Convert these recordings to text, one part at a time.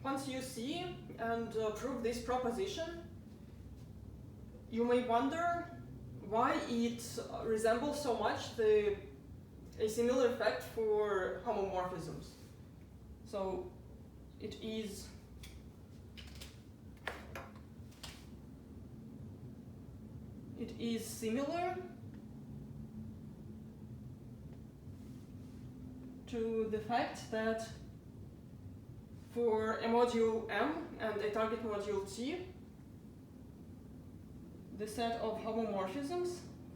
once you see and prove this proposition, you may wonder why it resembles so much a similar fact for homomorphisms. So it is similar to the fact that for a module M and a target module T, the set of homomorphisms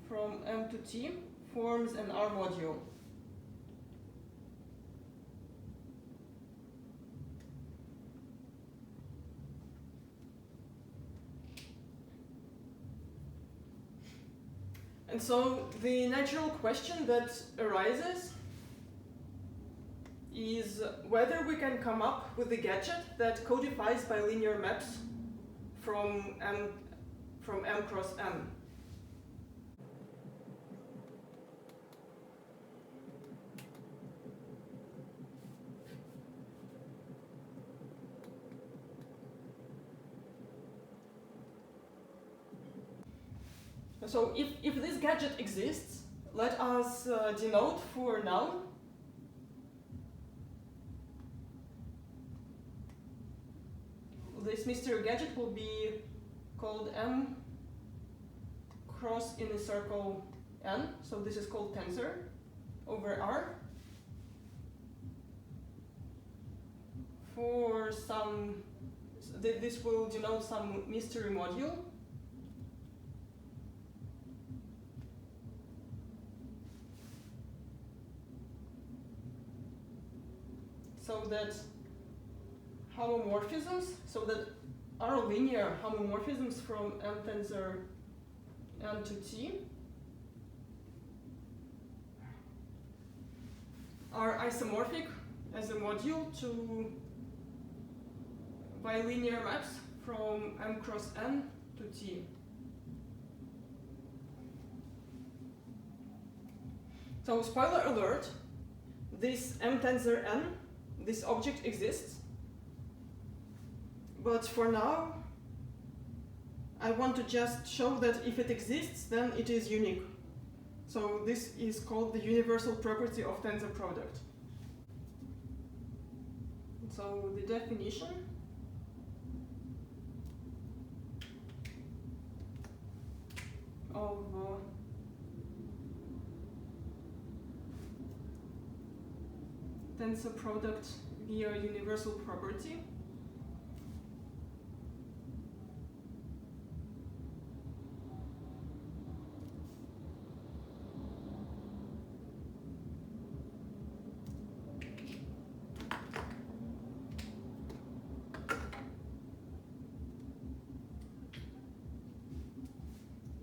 from M to T forms an R module. And so the natural question that arises is whether we can come up with a gadget that codifies bilinear maps from M cross M. So if this gadget exists, let us denote for now this mystery gadget will be called M cross in a circle N, so this is called Tensor over R. For some, this will denote some mystery module. So that homomorphisms, so that our linear homomorphisms from M tensor N to T are isomorphic as a module to bilinear maps from M cross N to T. So spoiler alert, this M tensor N, this object exists, but for now I want to just show that if it exists, then it is unique. So this is called the universal property of tensor product. So the definition of tensor product via universal property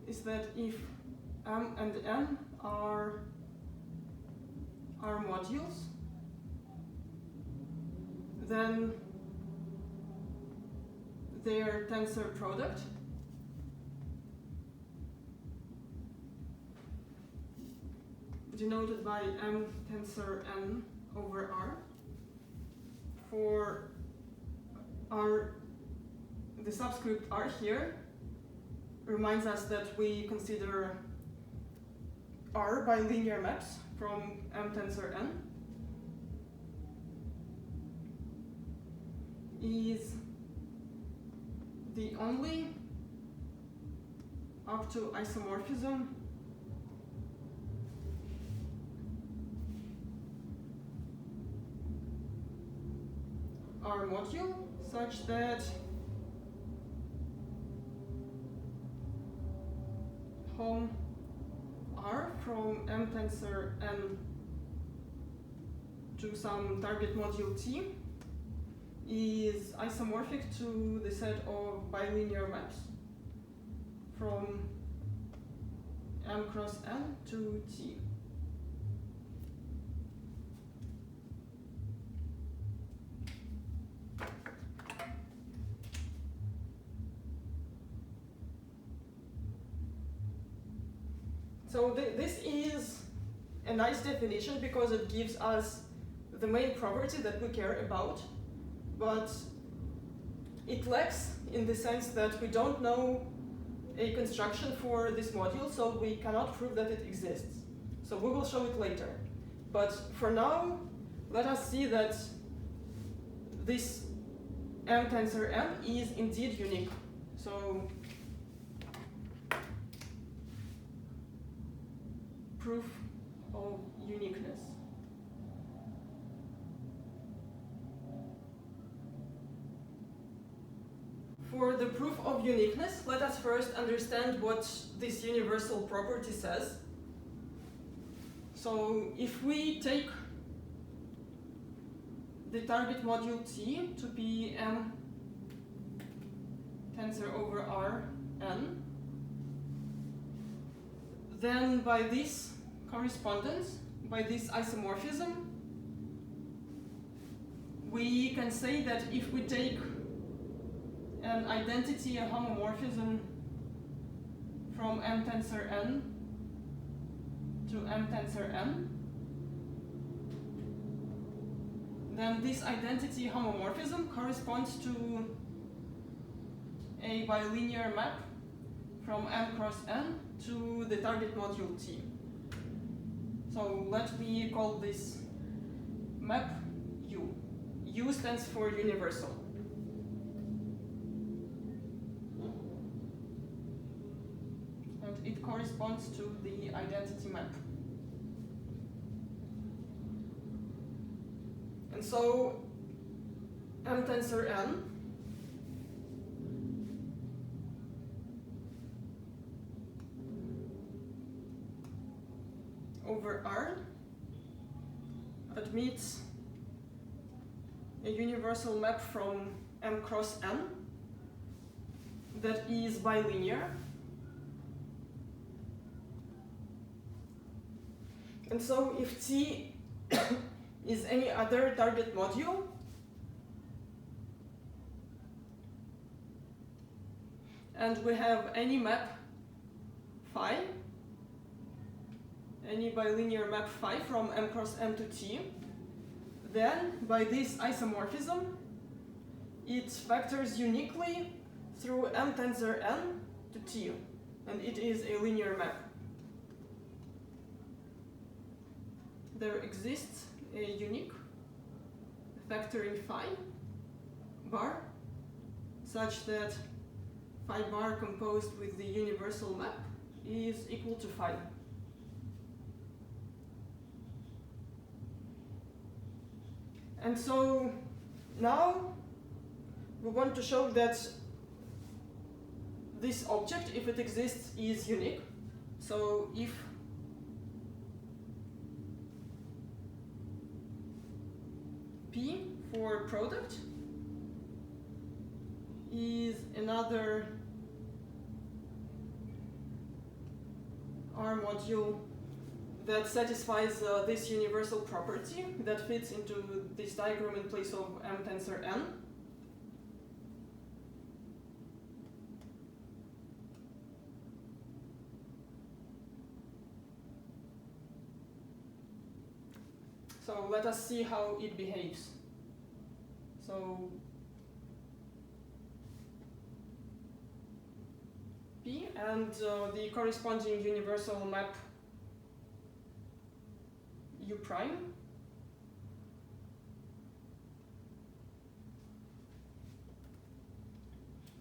is that if M and N are modules, then their tensor product denoted by M tensor N over R for R, the subscript R here reminds us that we consider R bilinear maps from M tensor N is the only up to isomorphism R module such that home R from M tensor N to some target module T is isomorphic to the set of bilinear maps from M cross N to T. So this is a nice definition because it gives us the main property that we care about, but it lacks in the sense that we don't know a construction for this module, so we cannot prove that it exists. So we will show it later. But for now, let us see that this M tensor M is indeed unique. So proof of uniqueness. For the proof of uniqueness, let us first understand what this universal property says. So if we take the target module T to be M tensor over R n, then by this correspondence, by this isomorphism, we can say that if we take an identity, a homomorphism from M tensor n to M tensor n, then this identity homomorphism corresponds to a bilinear map from M cross n to the target module T. So let me call this map U. U stands for universal. And it corresponds to the identity map. And so M tensor n over R admits a universal map from M cross n that is bilinear. And so if T is any other target module, and we have any map phi, any bilinear map phi from M cross n to T, then by this isomorphism, it factors uniquely through M tensor n to T, and it is a linear map. There exists a unique factoring phi bar such that phi bar composed with the universal map is equal to phi. And so now we want to show that this object, if it exists, is unique. So if P for product is another R module that satisfies this universal property that fits into this diagram in place of M tensor n, so let us see how it behaves. So P and the corresponding universal map U prime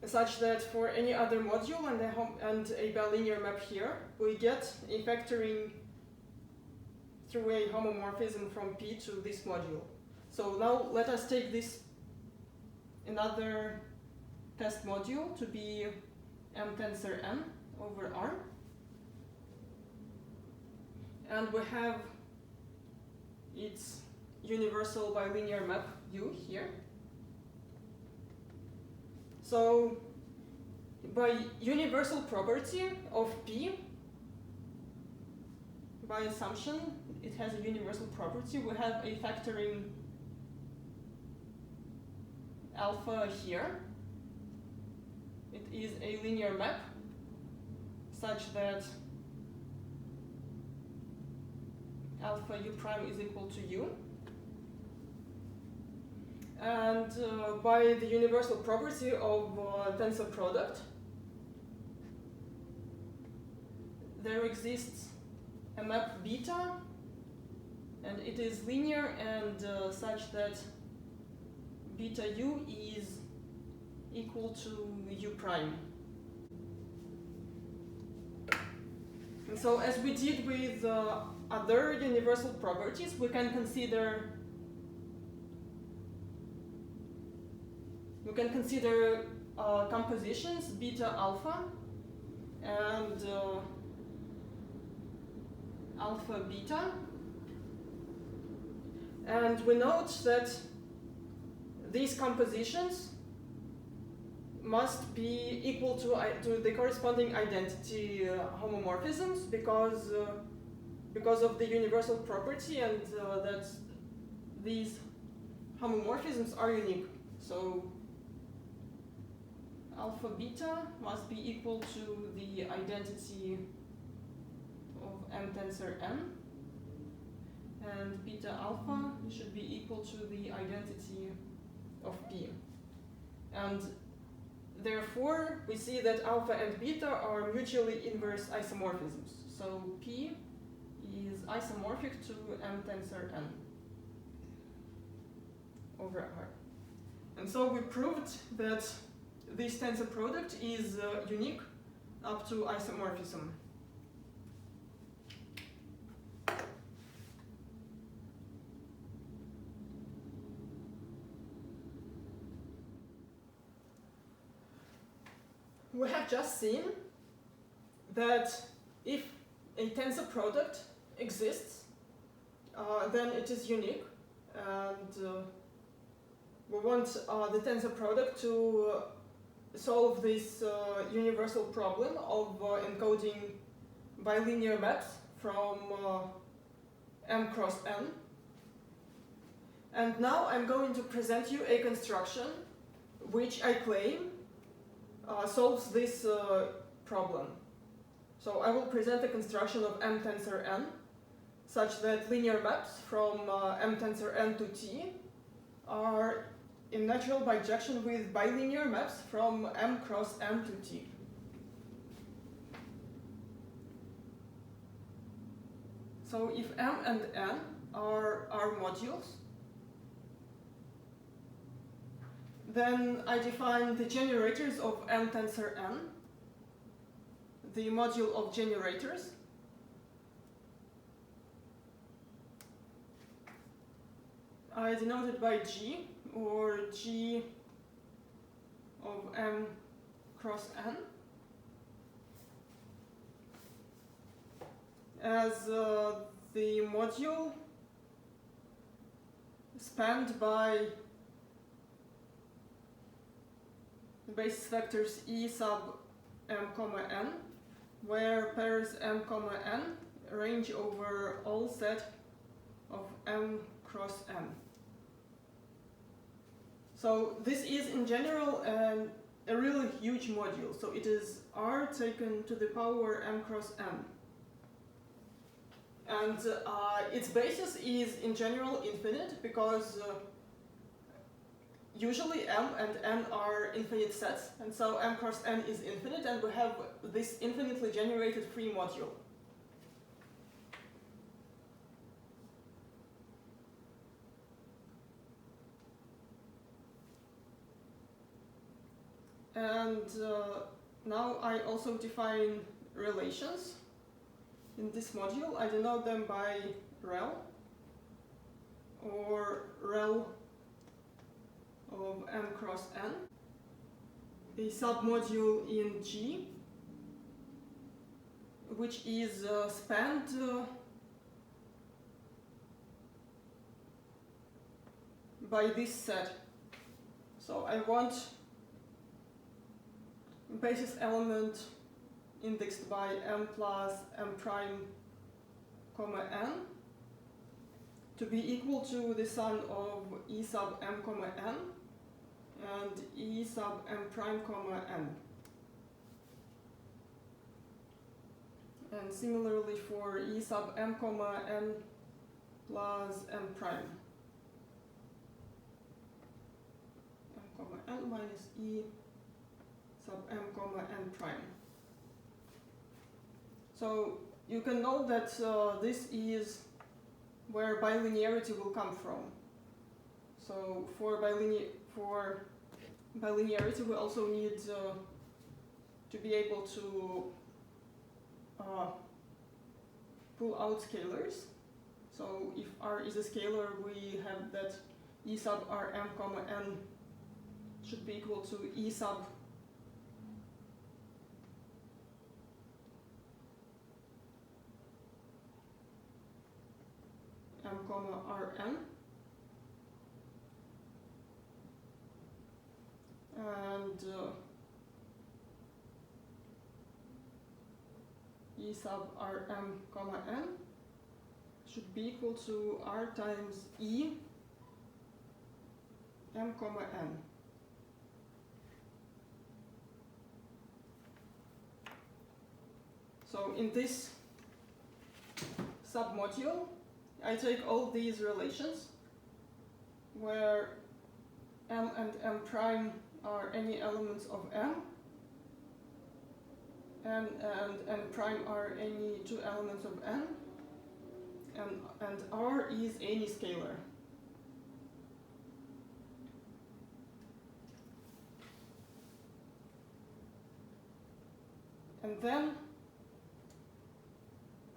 such that for any other module and a bilinear map here, we get a factoring through a homomorphism from P to this module. So now let us take this another test module to be M tensor n over R, and we have its universal bilinear map U here. So by universal property of P, by assumption it has a universal property, we have a factoring alpha here. It is a linear map such that alpha U prime is equal to U. And by the universal property of tensor product, there exists a map beta, and it is linear and such that beta u is equal to u prime. And so as we did with other universal properties, we can consider compositions beta alpha and alpha beta, and we note that these compositions must be equal to the corresponding identity homomorphisms because of the universal property, and that these homomorphisms are unique. So alpha beta must be equal to the identity of M tensor n, and beta alpha should be equal to the identity of P. And therefore, we see that alpha and beta are mutually inverse isomorphisms. So P is isomorphic to M tensor n over R. And so we proved that this tensor product is unique up to isomorphism. We have just seen that if a tensor product exists, then it is unique, and we want the tensor product to solve this universal problem of encoding bilinear maps from M cross N. And now I'm going to present you a construction which I claim solves this problem. So I will present a construction of M tensor n such that linear maps from M tensor n to T are in natural bijection with bilinear maps from M cross M to T. So if M and N are modules, then I define the generators of M tensor n, the module of generators, I denote it by G, or G of M cross N, as the module spanned by the basis vectors E sub M comma N, where pairs M comma N range over all set of M cross N. So this is in general a really huge module. So it is R taken to the power M cross N. And its basis is in general infinite because usually M and N are infinite sets, and so M cross N is infinite, and we have this infinitely generated free module. And now I also define relations in this module. I denote them by rel, or rel of M cross N, a submodule in G, which is spanned by this set. So I want basis element indexed by M plus M prime comma N to be equal to the sum of E sub M comma N and E sub M prime comma N. And similarly for E sub M comma N plus M prime. minus E sub m comma n prime. So you can note that this is where bilinearity will come from. So for bilinearity we also need to be able to pull out scalars. So if R is a scalar, we have that E sub Rm comma n should be equal to E sub m comma Rn, and E sub Rm comma n should be equal to R times E m comma n. So in this submodule, I take all these relations where m and m prime are any elements of m, n and n prime are any two elements of n, and R is any scalar. And then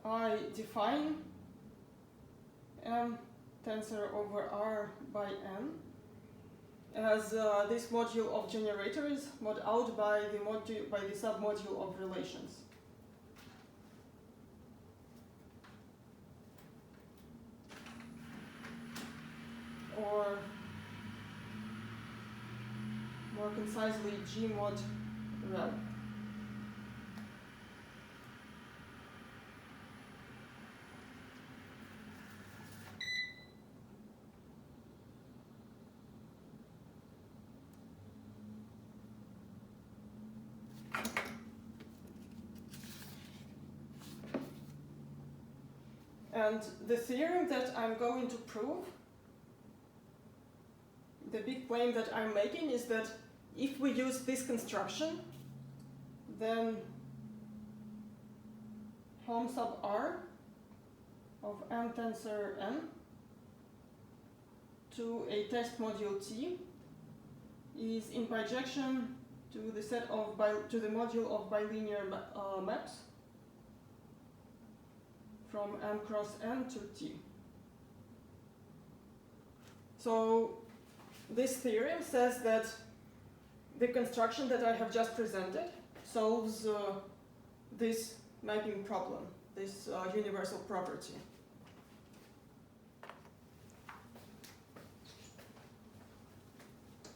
I define m tensor over R by n as this module of generators mod out by the submodule of relations. Or more concisely, G mod rel. And the theorem that I'm going to prove, the big claim that I'm making is that if we use this construction, then hom sub R of m tensor n to a test module T is in bijection to the set of to the module of bilinear maps from m cross n to T. So this theorem says that the construction that I have just presented solves this mapping problem, this universal property.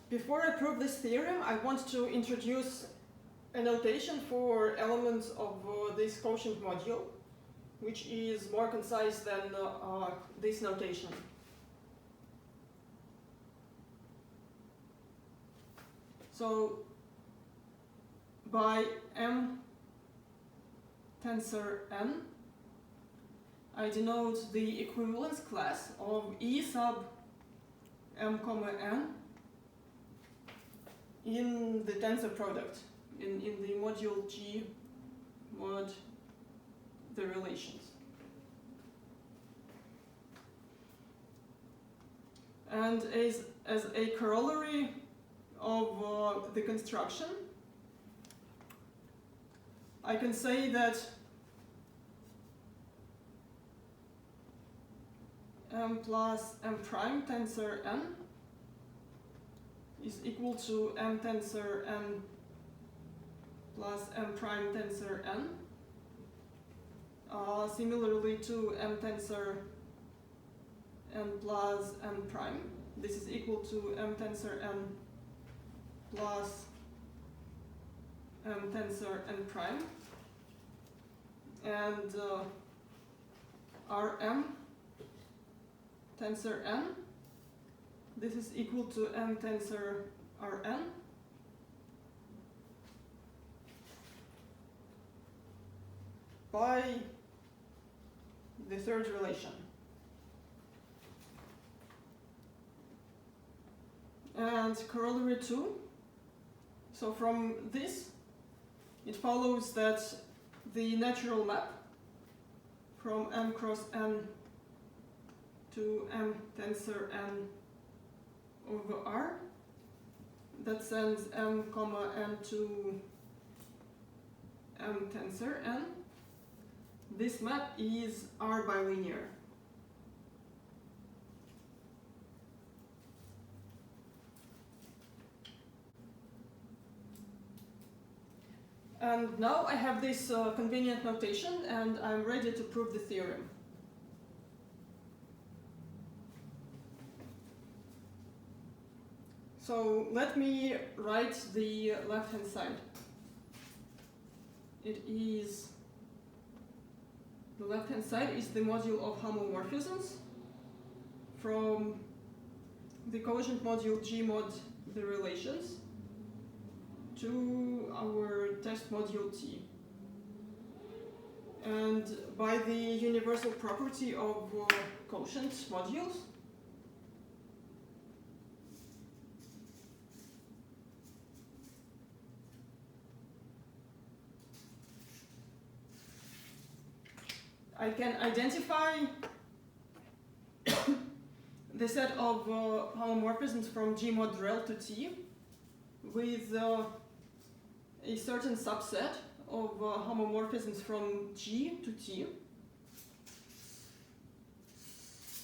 Before I prove this theorem, I want to introduce a notation for elements of this quotient module, which is more concise than this notation. So by m tensor n, I denote the equivalence class of E sub m comma n in the tensor product, in the module G mod the relations. And as a corollary of the construction, I can say that m plus m prime tensor n is equal to m tensor n plus m prime tensor n, similarly to m tensor n plus m prime. This is equal to m tensor n plus m tensor n prime, and Rm tensor n, this is equal to m tensor Rn by the third relation. And corollary 2 So from this, it follows that the natural map from M cross N to M tensor N over R that sends M comma N to M tensor N. This map is R bilinear. And now I have this convenient notation and I'm ready to prove the theorem. So let me write the left-hand side. The left-hand side is the module of homomorphisms from the quotient module G mod the relations to our test module T. And by the universal property of quotient modules, I can identify the set of homomorphisms from G mod rel to T with a certain subset of homomorphisms from G to T.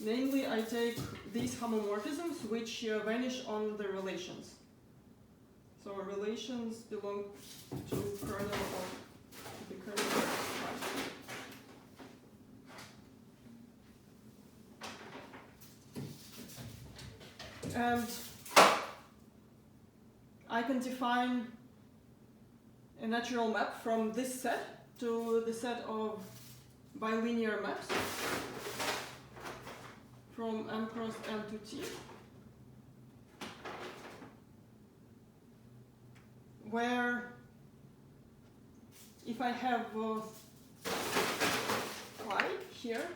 Namely, I take these homomorphisms which vanish on the relations. So relations belong to kernel of the kernel of phi. And I can define a natural map from this set to the set of bilinear maps from M cross N to T, where if I have phi here,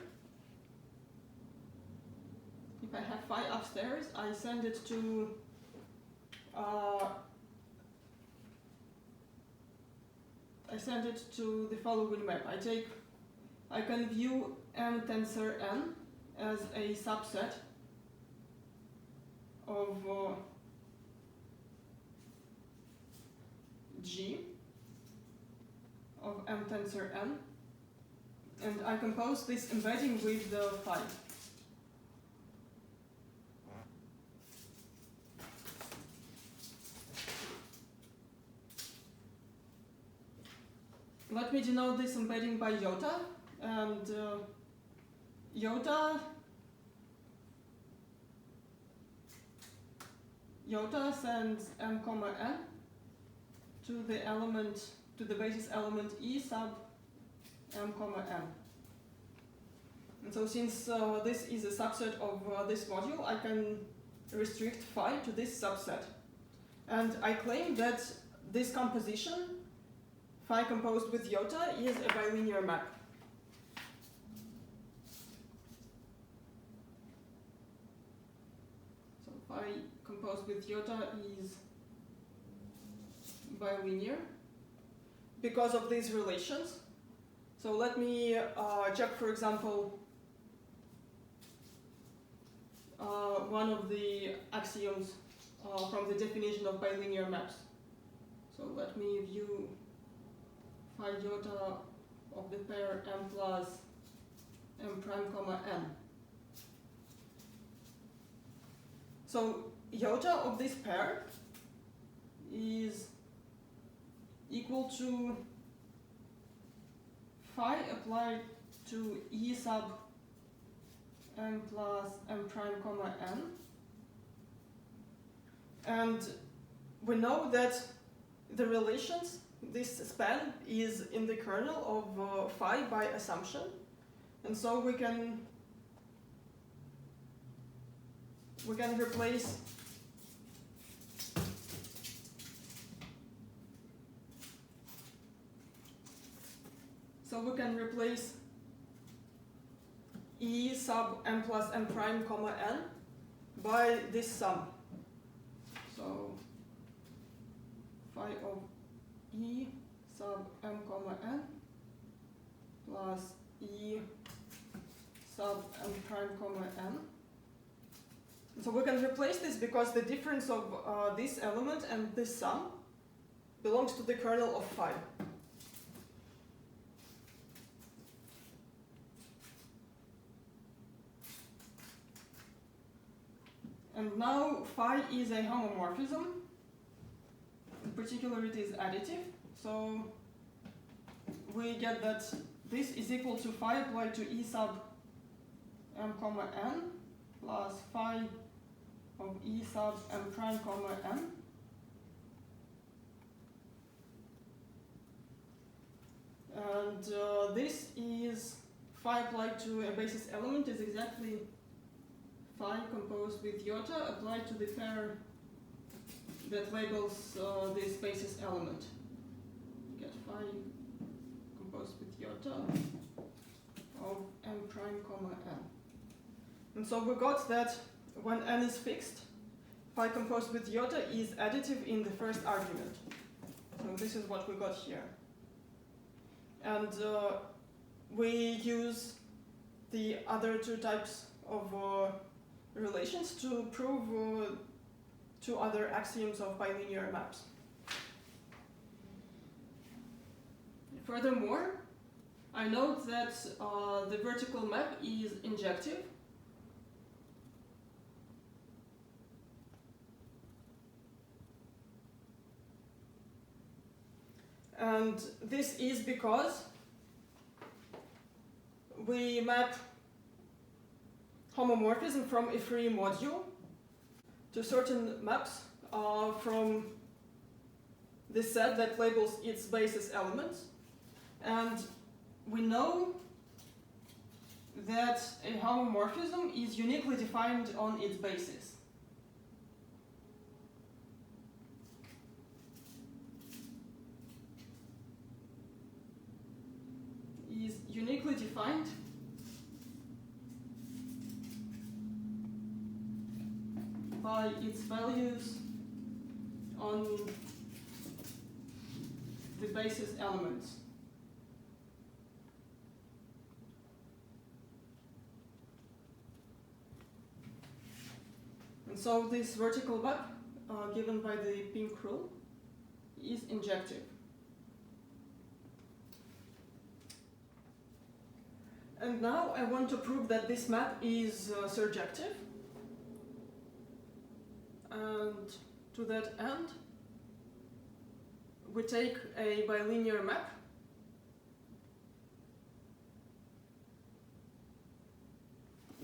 if I have phi upstairs, I send it to the following map. I can view M tensor N as a subset of G of M tensor N, and I compose this embedding with the phi. Let me denote this embedding by iota, and iota sends M comma N to the basis element E sub M comma N. And so since this is a subset of this module, I can restrict phi to this subset. And I claim that this composition, phi composed with iota, is a bilinear map. So phi composed with iota is bilinear because of these relations. So let me check, for example, one of the axioms from the definition of bilinear maps. So let me view phi iota of the pair M plus M prime comma N. So iota of this pair is equal to phi applied to E sub M plus M prime comma N. And we know that the relations, this span is in the kernel of phi by assumption. And so we can replace E sub M plus M prime comma N by this sum. So phi phi of E sub m comma n plus E sub m prime comma n. So we can replace this because the difference of this element and this sum belongs to the kernel of phi. And now phi is a homomorphism. In particular, it is additive. So we get that this is equal to phi applied to E sub m comma n plus phi of E sub m prime comma n. And this is phi applied to a basis element is exactly phi composed with iota applied to the pair that labels this basis element. You get phi composed with iota of m prime comma n. And so we got that when n is fixed, phi composed with iota is additive in the first argument. So this is what we got here. And we use the other two types of relations to prove two other axioms of bilinear maps. Furthermore, I note that the vertical map is injective. And this is because we map homomorphism from a free module to certain maps from the set that labels its basis elements. And we know that a homomorphism is uniquely defined on its basis. Is uniquely defined by its values on the basis elements. And so this vertical map given by the pink rule is injective. And now I want to prove that this map is surjective. And to that end, we take a bilinear map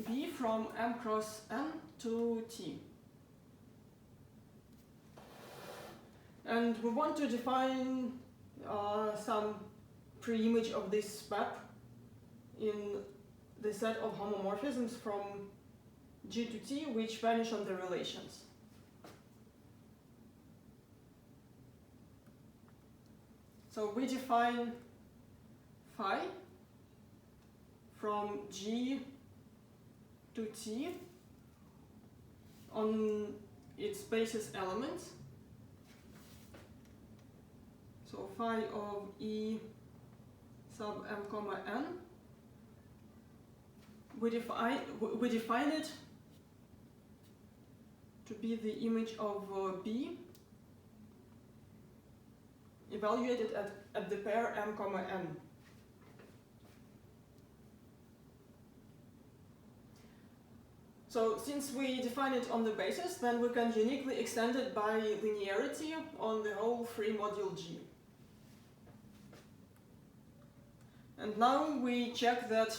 B from M cross N to T. And we want to define some preimage of this map in the set of homomorphisms from G to T which vanish on the relations. So we define phi from G to T on its basis elements. So phi of E sub m comma n. We define it to be the image of B evaluated at the pair m comma n. So since we define it on the basis, then we can uniquely extend it by linearity on the whole free module G. And now we check that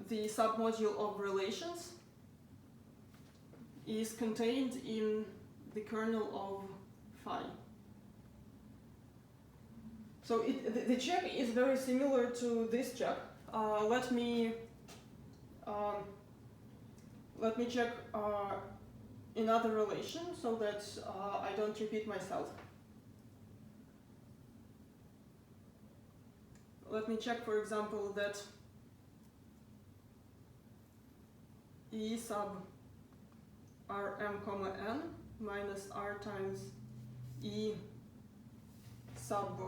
the submodule of relations is contained in the kernel of phi. So the check is very similar to this check. Let me check another relation so that I don't repeat myself. Let me check, for example, that E sub Rm comma n minus r times E sub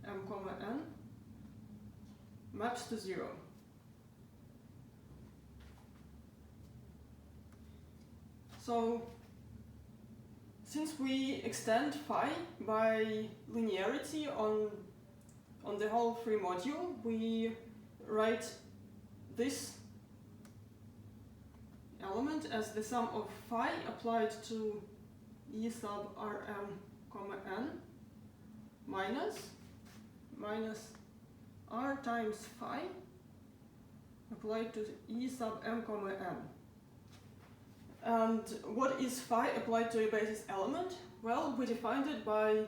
m comma n maps to 0. So since we extend phi by linearity on the whole free module, we write this element as the sum of phi applied to E sub Rm comma n minus r times phi applied to E sub m comma n. And what is phi applied to a basis element? Well, we defined it by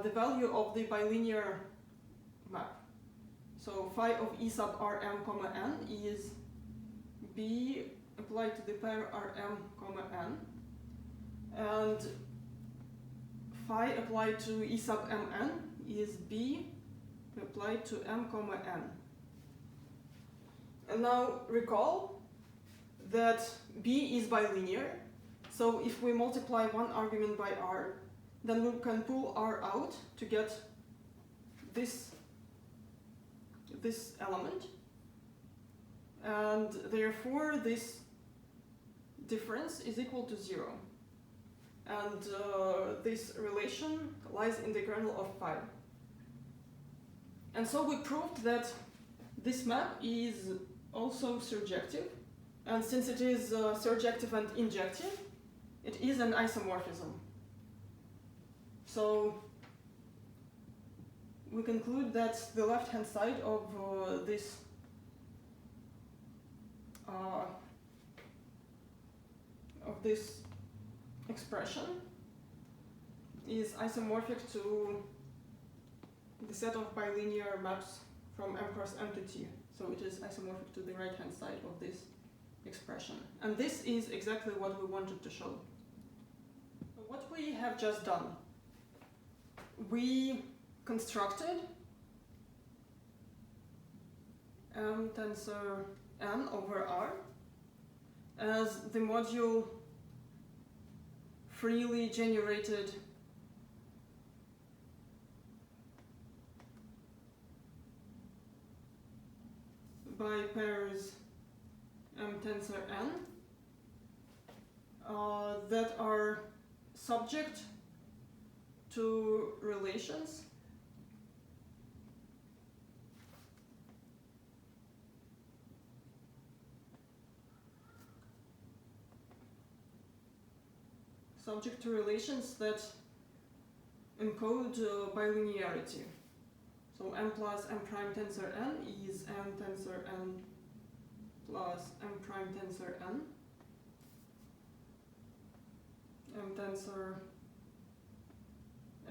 the value of the bilinear map. So phi of E sub Rm comma n is B applied to the pair Rm comma n, and phi applied to E sub mn is B applied to m comma n. And now recall that B is bilinear, so if we multiply one argument by r, then we can pull r out to get this element, and therefore this difference is equal to 0. And this relation lies in the kernel of phi. And so we proved that this map is also surjective, and since it is surjective and injective, it is an isomorphism. So we conclude that the left-hand side of this expression is isomorphic to the set of bilinear maps from m cross m to t. So it is isomorphic to the right-hand side of this expression. And this is exactly what we wanted to show. What we have just done, we constructed M tensor n over R as the module freely generated by pairs M tensor n that are subject to relations that encode bilinearity. So m plus m prime tensor n is m tensor n plus m prime tensor n. M tensor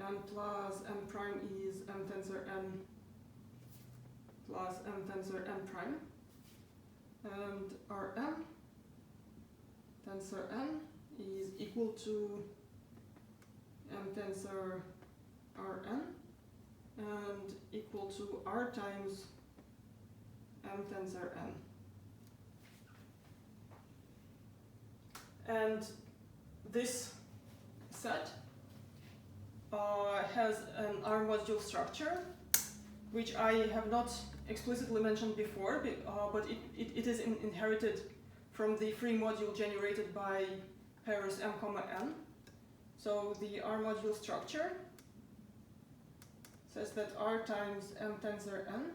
n plus m prime is m tensor n plus m tensor n prime. And Rm tensor n is equal to m tensor Rn and equal to R times m tensor n. And this set has an R module structure, which I have not explicitly mentioned before, but it is inherited from the free module generated by pairs m comma n. So the R module structure says that R times m tensor n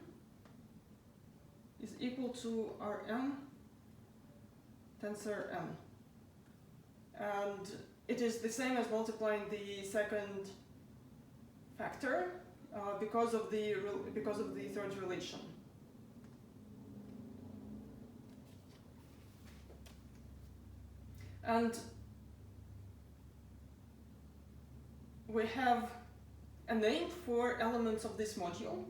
is equal to Rm tensor n. And it is the same as multiplying the second factor because of the third relation. And we have a name for elements of this module.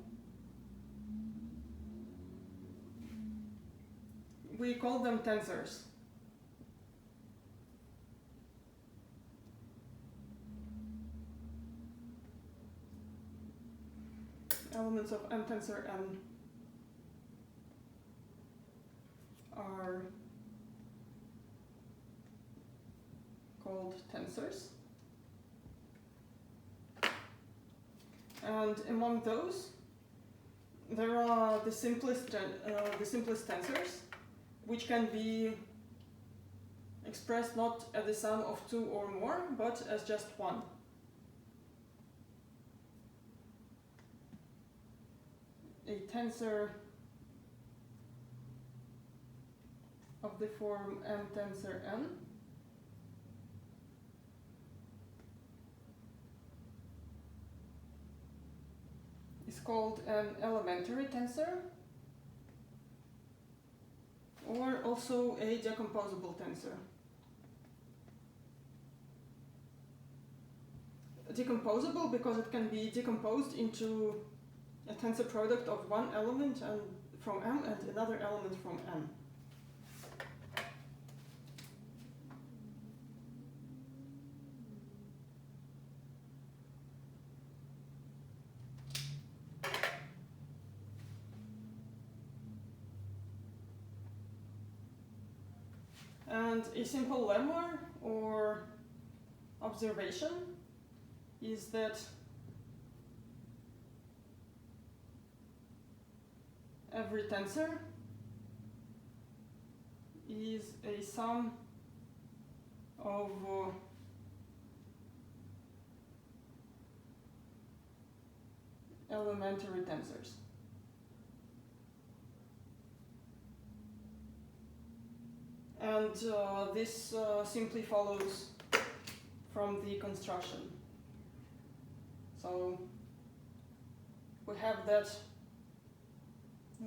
We call them tensors. Elements of M tensor n are called tensors. And among those, there are the simplest tensors, which can be expressed not as the sum of two or more, but as just one. A tensor of the form m tensor n is called an elementary tensor, or also a decomposable tensor. Decomposable because it can be decomposed into a tensor product of one element and from M and another element from M. And a simple lemma or observation is that every tensor is a sum of elementary tensors. And this simply follows from the construction. So we have that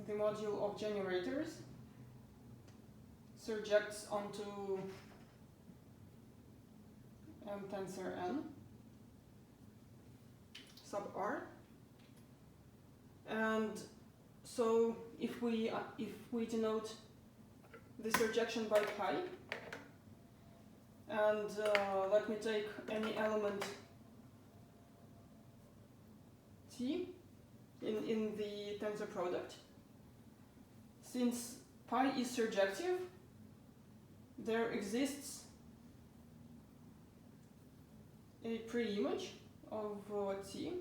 the module of generators surjects onto M tensor n sub R. And so if we denote the surjection by pi, and let me take any element t in the tensor product. Since pi is surjective, there exists a pre-image of t.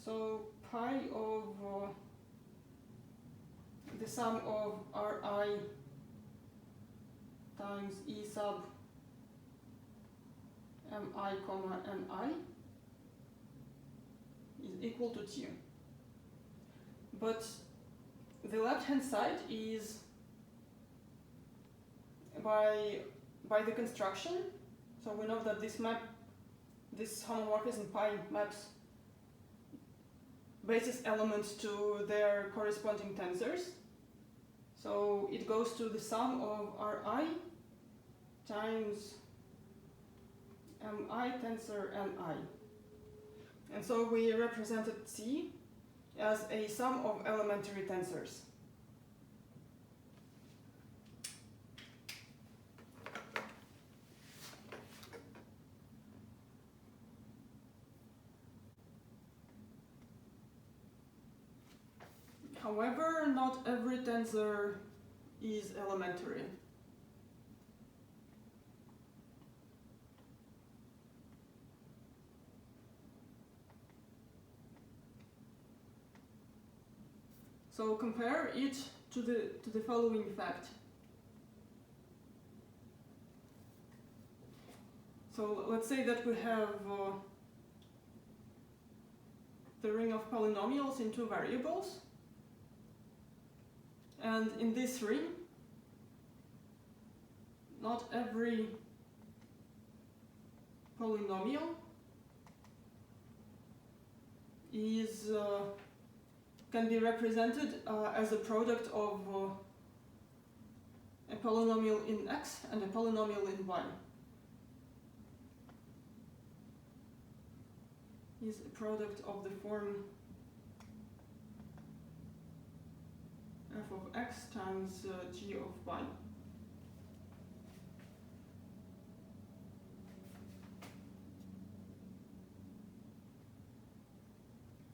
So pi of the sum of Ri times E sub Mi comma Ni is equal to t. But the left-hand side is by the construction. So we know that this homomorphism pi maps basis elements to their corresponding tensors. So it goes to the sum of Ri times Mi tensor Ni. And so we represented T as a sum of elementary tensors. However, not every tensor is elementary. So compare it to the following fact. So let's say that we have the ring of polynomials in two variables. And in this ring, not every polynomial is can be represented as a product of a polynomial in x and a polynomial in y. Is a product of the form f of x times g of y.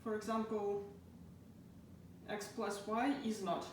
For example, x plus y is not